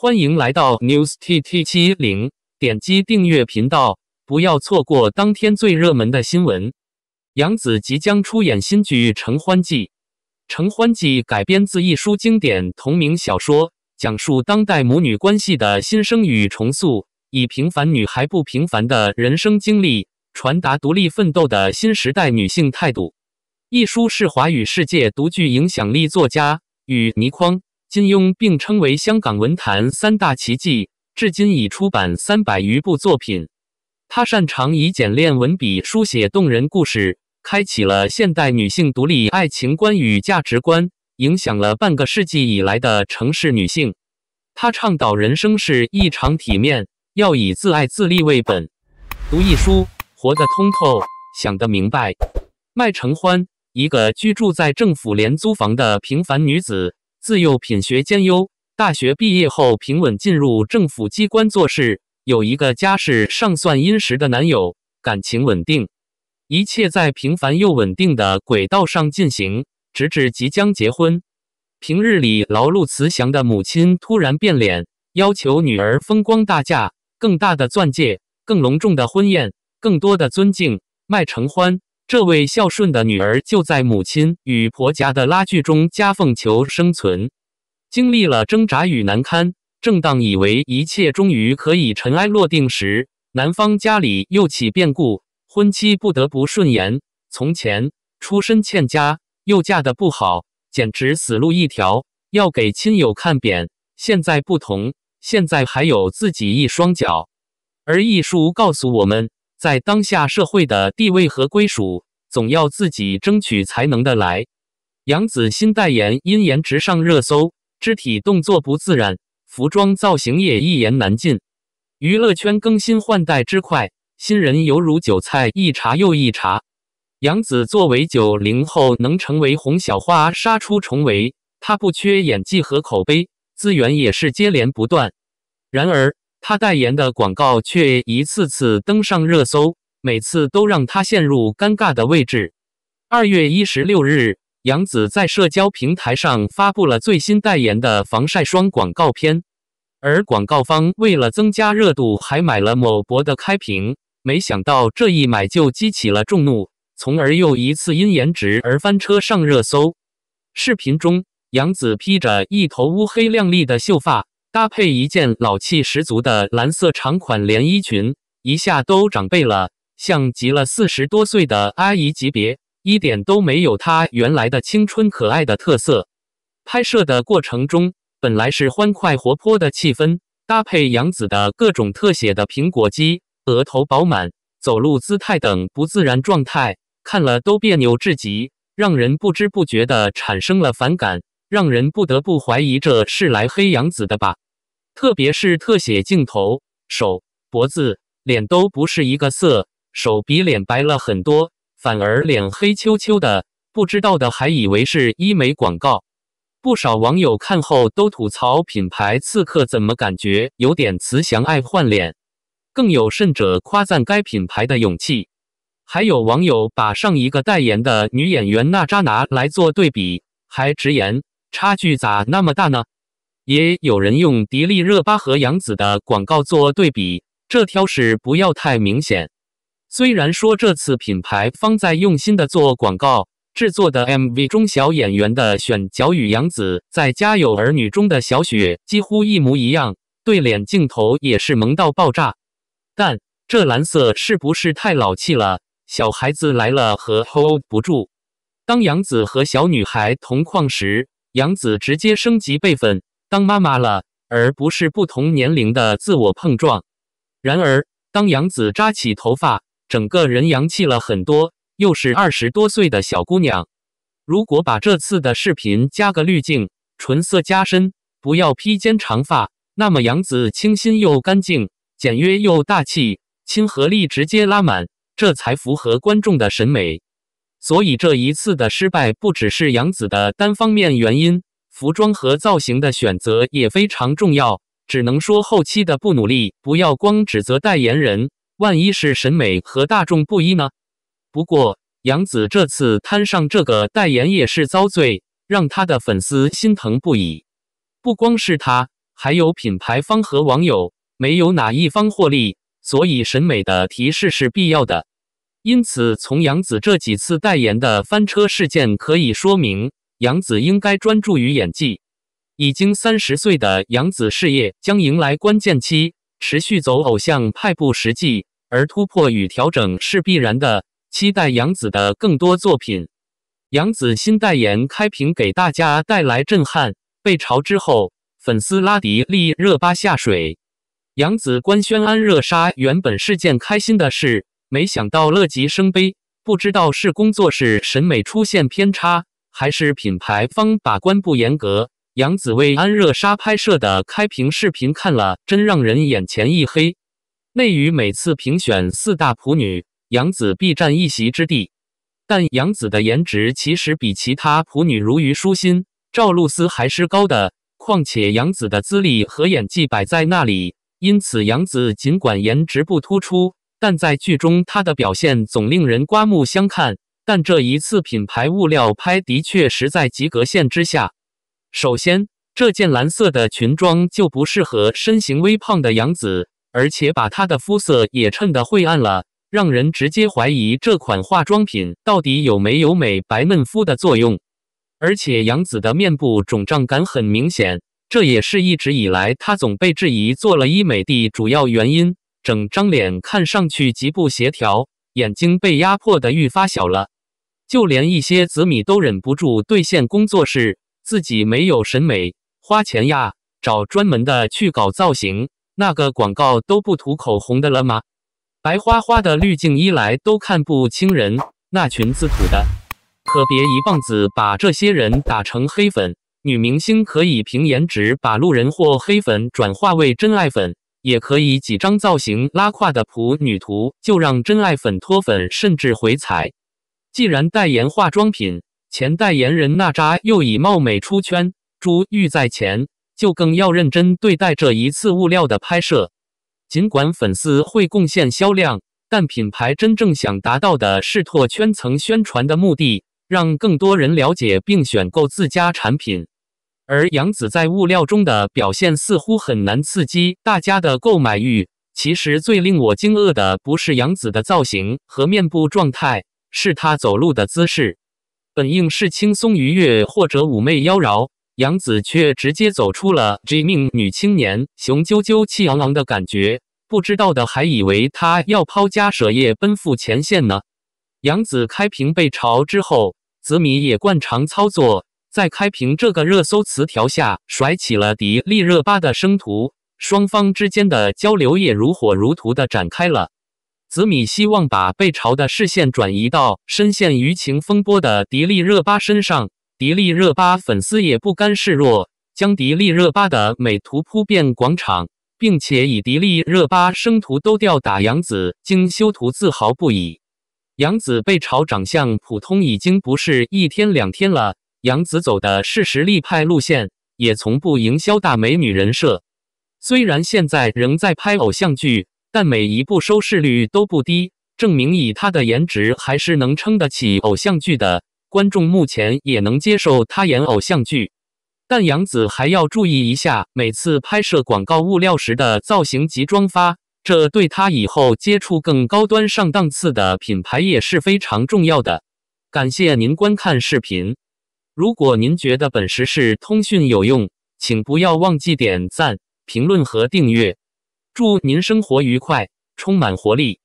欢迎来到 News TT70，点击订阅频道，不要错过当天最热门的新闻。杨紫即将出演新剧《承欢记》。《承欢记》改编自一书经典同名小说，讲述当代母女关系的新生与重塑，以平凡女孩不平凡的人生经历，传达独立奋斗的新时代女性态度。一书是华语世界独具影响力作家，与倪匡、金庸并称为香港文坛三大奇迹，至今已出版300余部作品。他擅长以简练文笔书写动人故事，开启了现代女性独立爱情观与价值观，影响了半个世纪以来的城市女性。他倡导人生是一场体面，要以自爱自立为本。读一书，活得通透，想得明白。麦承欢，一个居住在政府廉租房的平凡女子，自幼品学兼优，大学毕业后平稳进入政府机关做事，有一个家世尚算殷实的男友，感情稳定，一切在平凡又稳定的轨道上进行，直至即将结婚。平日里劳碌慈祥的母亲突然变脸，要求女儿风光大嫁，更大的钻戒，更隆重的婚宴，更多的尊敬。麦承欢这位孝顺的女儿就在母亲与婆家的拉锯中夹缝求生存，经历了挣扎与难堪，正当以为一切终于可以尘埃落定时，男方家里又起变故，婚期不得不顺延。从前出身欠佳，又嫁得不好，简直死路一条，要给亲友看扁。现在不同，现在还有自己一双脚。而一书告诉我们，在当下社会的地位和归属，总要自己争取才能得来。杨紫新代言因颜值上热搜，肢体动作不自然，服装造型也一言难尽。娱乐圈更新换代之快，新人犹如韭菜，一茬又一茬。杨紫作为90后能成为红小花杀出重围，她不缺演技和口碑，资源也是接连不断。然而她代言的广告却一次次登上热搜，每次都让她陷入尴尬的位置。2月16日，杨紫在社交平台上发布了最新代言的防晒霜广告片，而广告方为了增加热度，还买了某博的开屏，没想到这一买就激起了众怒，从而又一次因颜值而翻车上热搜。视频中，杨紫披着一头乌黑亮丽的秀发，搭配一件老气十足的蓝色长款连衣裙，一下都长辈了，像极了40多岁的阿姨级别，一点都没有她原来的青春可爱的特色。拍摄的过程中，本来是欢快活泼的气氛，搭配杨紫的各种特写的苹果肌、额头饱满、走路姿态等不自然状态，看了都别扭至极，让人不知不觉地产生了反感，让人不得不怀疑这是来黑杨紫的吧。特别是特写镜头，手、脖子、脸都不是一个色，手比脸白了很多，反而脸黑黢黢的，不知道的还以为是医美广告。不少网友看后都吐槽品牌刺客怎么感觉有点慈祥爱换脸，更有甚者夸赞该品牌的勇气。还有网友把上一个代言的女演员娜扎拿来做对比，还直言差距咋那么大呢？也有人用迪丽热巴和杨紫的广告做对比，这挑事不要太明显。虽然说这次品牌方在用心的做广告，制作的 MV 中小演员的选角与杨紫在《家有儿女》中的小雪几乎一模一样，对脸镜头也是萌到爆炸。但这蓝色是不是太老气了？小孩子来了和 hold 不住。当杨紫和小女孩同框时，杨紫直接升级辈分，当妈妈了，而不是不同年龄的自我碰撞。然而当杨紫扎起头发，整个人洋气了很多，又是20多岁的小姑娘。如果把这次的视频加个滤镜，纯色加深，不要披肩长发，那么杨紫清新又干净，简约又大气，亲和力直接拉满，这才符合观众的审美。所以这一次的失败不只是杨紫的单方面原因，服装和造型的选择也非常重要，只能说后期的不努力，不要光指责代言人，万一是审美和大众不一呢？不过杨紫这次摊上这个代言也是遭罪，让她的粉丝心疼不已。不光是她，还有品牌方和网友，没有哪一方获利，所以审美的提示是必要的。因此，从杨紫这几次代言的翻车事件可以说明，杨紫应该专注于演技。已经30岁的杨紫事业将迎来关键期，持续走偶像派不实际，而突破与调整是必然的。期待杨紫的更多作品。杨紫新代言开屏给大家带来震撼，被嘲之后，粉丝拉迪丽热巴下水。杨紫官宣安热莎，原本是件开心的事，没想到乐极生悲。不知道是工作室审美出现偏差，还是品牌方把关不严格。杨紫为安热莎拍摄的开屏视频看了，真让人眼前一黑。内娱每次评选4大普女，杨紫必占一席之地。但杨紫的颜值其实比其他普女如虞书欣、赵露思还是高的，况且杨紫的资历和演技摆在那里，因此杨紫尽管颜值不突出，但在剧中她的表现总令人刮目相看。但这一次品牌物料拍的确实在及格线之下。首先，这件蓝色的裙装就不适合身形微胖的杨紫，而且把她的肤色也衬得晦暗了，让人直接怀疑这款化妆品到底有没有美白嫩肤的作用。而且杨紫的面部肿胀感很明显，这也是一直以来她总被质疑做了医美的主要原因。整张脸看上去极不协调，眼睛被压迫得愈发小了。就连一些紫米都忍不住兑现工作室自己没有审美，花钱呀，找专门的去搞造型，那个广告都不涂口红的了吗？白花花的滤镜一来都看不清人，那裙子涂的，可别一棒子把这些人打成黑粉。女明星可以凭颜值把路人或黑粉转化为真爱粉，也可以几张造型拉胯的普女图就让真爱粉脱粉甚至回踩。既然代言化妆品，前代言人娜扎又以貌美出圈，珠玉在前，就更要认真对待这一次物料的拍摄。尽管粉丝会贡献销量，但品牌真正想达到的是拓圈层宣传的目的，让更多人了解并选购自家产品。而杨紫在物料中的表现似乎很难刺激大家的购买欲。其实最令我惊愕的不是杨紫的造型和面部状态，是她走路的姿势。本应是轻松愉悦或者妩媚妖娆，杨紫却直接走出了 G 命女青年雄赳赳气昂昂的感觉，不知道的还以为她要抛家舍业奔赴前线呢。杨紫开屏被嘲之后，紫米也惯常操作，在开屏这个热搜词条下甩起了迪丽热巴的生图，双方之间的交流也如火如荼地展开了。紫米希望把被嘲的视线转移到深陷舆情风波的迪丽热巴身上，迪丽热巴粉丝也不甘示弱，将迪丽热巴的美图铺遍广场，并且以迪丽热巴生图都吊打杨紫，经修图自豪不已。杨紫被嘲长相普通已经不是1天2天了，杨紫走的是实力派路线，也从不营销大美女人设。虽然现在仍在拍偶像剧，但每一部收视率都不低，证明以她的颜值还是能撑得起偶像剧的，观众目前也能接受她演偶像剧。但杨紫还要注意一下每次拍摄广告物料时的造型及妆发，这对她以后接触更高端上档次的品牌也是非常重要的。感谢您观看视频，如果您觉得本时事通讯有用，请不要忘记点赞、评论和订阅。祝您生活愉快，充满活力。